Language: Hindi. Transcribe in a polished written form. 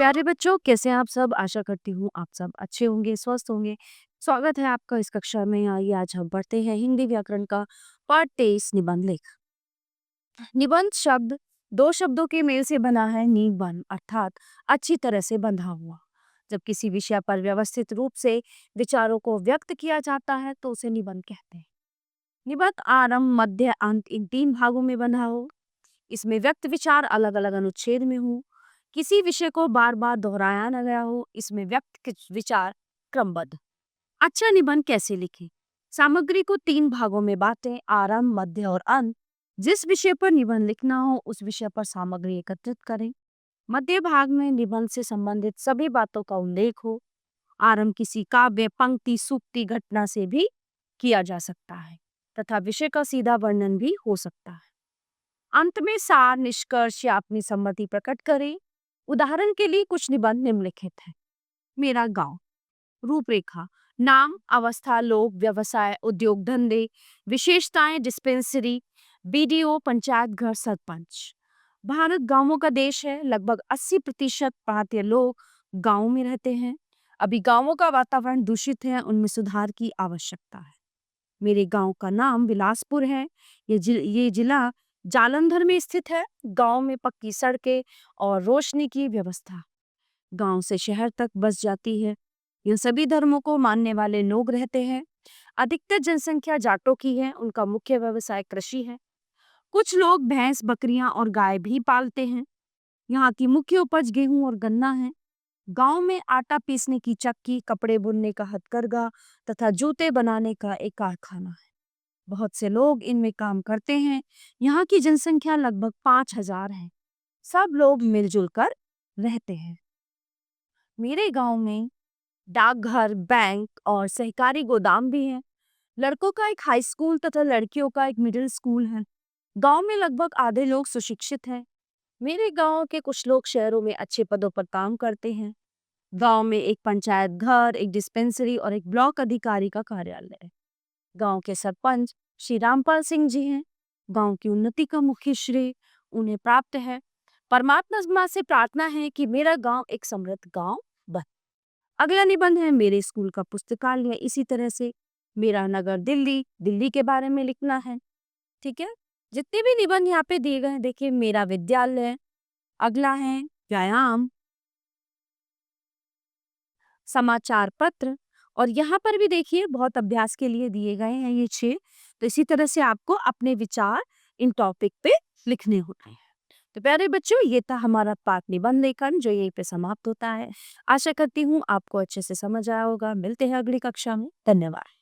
प्यारे बच्चों, कैसे हैं आप सब? आशा करती हूँ आप सब अच्छे होंगे, स्वस्थ होंगे। स्वागत है आपका इस कक्षा में। आइए आज हम पढ़ते हैं हिंदी व्याकरण का पाठ 23 निबंध लेख। निबंध शब्द दो शब्दों के मेल से बना है। निबंध अर्थात अच्छी तरह से बंधा हुआ। जब किसी विषय पर व्यवस्थित रूप से विचारों को व्यक्त किया जाता है तो उसे निबंध कहते हैं। निबंध आरंभ, मध्य, अंत इन तीन भागों में बंधा हो। इसमें व्यक्त विचार अलग अलग अनुच्छेद में हो। किसी विषय को बार बार दोहराया न गया हो। इसमें व्यक्त विचार क्रमबद्ध। अच्छा निबंध कैसे लिखें? सामग्री को तीन भागों में बांटें, आरंभ, मध्य और अंत। जिस विषय पर निबंध लिखना हो उस विषय पर सामग्री एकत्रित करें। मध्य भाग में निबंध से संबंधित सभी बातों का उल्लेख हो। आरंभ किसी काव्य, पंक्ति, सूक्ति, घटना से भी किया जा सकता है तथा विषय का सीधा वर्णन भी हो सकता है। अंत में सार, निष्कर्ष या अपनी सम्मति प्रकट करें। उदाहरण के लिए कुछ निबंध निम्नलिखित हैं। मेरा गांव। रूपरेखा: नाम, अवस्था, लोग, व्यवसाय, उद्योग धंधे, विशेषताएं, डिस्पेंसरी, बीडीओ, पंचायत घर, सरपंच। भारत गांवों का देश है। लगभग 80% भारतीय लोग गांव में रहते हैं। अभी गांवों का वातावरण दूषित है, उनमें सुधार की आवश्यकता है। मेरे गांव का नाम बिलासपुर है। ये जिला जालंधर में स्थित है। गांव में पक्की सड़कें और रोशनी की व्यवस्था। गांव से शहर तक बस जाती है। यह सभी धर्मों को मानने वाले लोग रहते हैं। अधिकतर जनसंख्या जाटों की है। उनका मुख्य व्यवसाय कृषि है। कुछ लोग भैंस, बकरियां और गाय भी पालते हैं। यहाँ की मुख्य उपज गेहूं और गन्ना है। गांव में आटा पीसने की चक्की, कपड़े बुनने का हथकरघा तथा जूते बनाने का एक कारखाना है। बहुत से लोग इनमें काम करते हैं। यहाँ की जनसंख्या लगभग 5,000 है। सब लोग मिलजुल कर रहते हैं। मेरे गांव में डाकघर, बैंक और सहकारी गोदाम भी है। लड़कों का एक हाई स्कूल तथा लड़कियों का एक मिडिल स्कूल है। गांव में लगभग आधे लोग सुशिक्षित हैं। मेरे गांव के कुछ लोग शहरों में अच्छे पदों पर काम करते हैं। गांव में एक पंचायत घर, एक डिस्पेंसरी और एक ब्लॉक अधिकारी का कार्यालय है। गांव के सरपंच श्री रामपाल सिंह जी हैं। गांव की उन्नति का मुख्य श्रेय उन्हें प्राप्त है। परमात्मा से प्रार्थना है कि मेरा गांव एक समृद्ध गांव बने। अगला निबंध है मेरे स्कूल का पुस्तकालय। इसी तरह से मेरा नगर दिल्ली, दिल्ली के बारे में लिखना है। ठीक है, जितने भी निबंध यहाँ पे दिए गए हैं, देखिए मेरा विद्यालय। अगला है व्यायाम, समाचार पत्र। और यहाँ पर भी देखिए बहुत अभ्यास के लिए दिए गए हैं ये 6। तो इसी तरह से आपको अपने विचार इन टॉपिक पे लिखने होते हैं। तो प्यारे बच्चों, ये था हमारा पाठ निबंध लेखन जो यहीं पे समाप्त होता है। आशा करती हूँ आपको अच्छे से समझ आया होगा। मिलते हैं अगली कक्षा में। धन्यवाद।